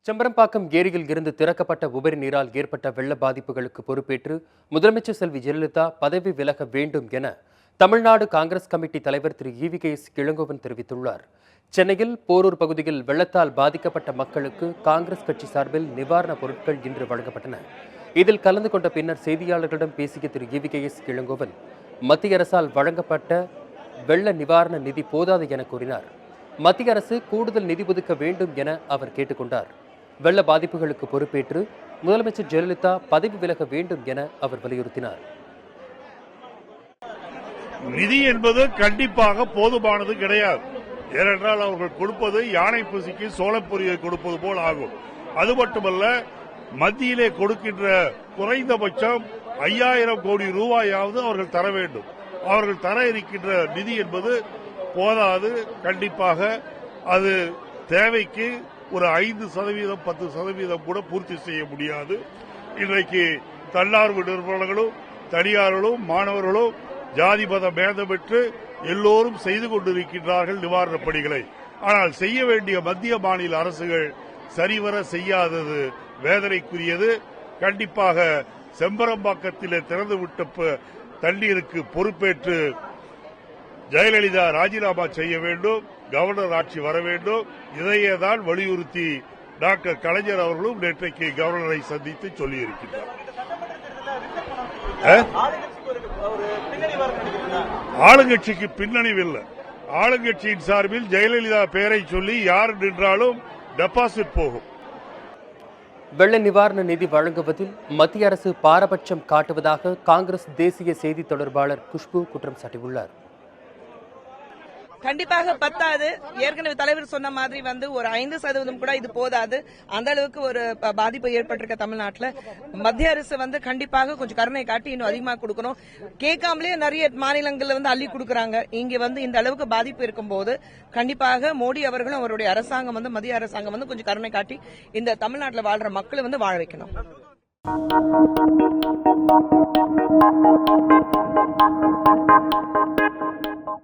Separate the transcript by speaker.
Speaker 1: செம்பரம்பாக்கம் ஏரியில் இருந்து திறக்கப்பட்ட உபரி நீரால் ஏற்பட்ட வெள்ள பாதிப்புகளுக்கு பொறுப்பேற்று முதலமைச்சர் செல்வி ஜெயலலிதா பதவி விலக வேண்டும் என தமிழ்நாடு காங்கிரஸ் கமிட்டி தலைவர் திரு EVKS இளங்கோவன் தெரிவித்துள்ளார். சென்னையில் போரூர் பகுதியில் வெள்ளத்தால் பாதிக்கப்பட்ட மக்களுக்கு காங்கிரஸ் கட்சி சார்பில் நிவாரணப் பொருட்கள் இன்று வழங்கப்பட்டன. இதில் கலந்து கொண்ட பின்னர் செய்தியாளர்களிடம் பேசிய திரு EVKS இளங்கோவன் மத்திய அரசால் வழங்கப்பட்ட வெள்ள நிவாரண நிதி போதாது என கூறினார். மத்திய அரசு கூடுதல் நிதி ஒதுக்க வேண்டும் என அவர் கேட்டுக்கொண்டார். வெள்ள பாதிப்புகளுக்கு பொறுப்பேற்று முதலமைச்சர் ஜெயலலிதா பதவி விலக வேண்டும் என அவர் வலியுறுத்தினார்.
Speaker 2: நிதி என்பது கண்டிப்பாக போதுமானது கிடையாது. ஏனென்றால் அவர்கள் கொடுப்பது யானை பூசிக்கு சோளப்பொரியை கொடுப்பது போல் ஆகும். அது மட்டுமல்ல, மத்தியிலே கொடுக்கின்ற குறைந்தபட்சம் 5000 கோடி ரூபாயாவது அவர்கள் தர வேண்டும். அவர்கள் தர இருக்கின்ற நிதி என்பது போதாது. கண்டிப்பாக அது தேவைக்கு ஒரு 5%, 10% கூட பூர்த்தி செய்ய முடியாது. இன்றைக்கு தன்னார்வ நிறுவனங்களும் தனியார்களும் மாணவர்களும் ஜாதி மத பேதமிட்டு எல்லோரும் செய்து கொண்டிருக்கின்றார்கள் நிவாரணப் பணிகளை. ஆனால் செய்ய வேண்டிய மத்திய மாநில அரசுகள் சரிவர செய்யாதது வேதனைக்குரியது. கண்டிப்பாக செம்பரம்பாக்கத்திலே திறந்துவிட்ட தண்ணீருக்கு பொறுப்பேற்று ஜெயலலிதா ராஜினாமா செய்ய வேண்டும், கவர்னர் ஆட்சி வர வேண்டும். இதையேதான் வலியுறுத்தி டாக்டர் கலைஞர் அவர்களும் நேற்றைக்கு கவர்னரை சந்தித்து சொல்லியிருக்கிறார். ஆளுங்கட்சிக்கு பின்னணிவில்லை. ஆளுங்கட்சியின் சார்பில் ஜெயலலிதா பெயரை சொல்லி யார் நின்றாலும் டெபாசிட் போகும்.
Speaker 1: வெள்ள நிவாரண நிதி வழங்குவதில் மத்திய அரசு பாரபட்சம் காட்டுவதாக காங்கிரஸ் தேசிய செய்தி தொடர்பாளர் குஷ்பு குற்றம் சாட்டியுள்ளார்.
Speaker 3: கண்டிப்பாக பத்தாது. ஏற்கனவே தலைவர் சொன்ன மாதிரி ஒரு 5% கூட இது போதாது. அந்த அளவுக்கு ஒரு பாதிப்பு ஏற்பட்டிருக்க தமிழ்நாட்டில் மத்திய அரசு கண்டிப்பாக கொஞ்சம் கருணை காட்டி இன்னும் அதிகமாக கொடுக்கணும். கேட்காமலே நிறைய மாநிலங்கள்ல அள்ளி கொடுக்கறாங்க. இங்க இந்த அளவுக்கு பாதிப்பு இருக்கும்போது கண்டிப்பாக மோடி அவர்களும் அவருடைய அரசாங்கம் மத்திய அரசாங்கம் கொஞ்சம் கருணை காட்டி இந்த தமிழ்நாட்டில் வாழ்ற மக்களை வாழ வைக்கணும்.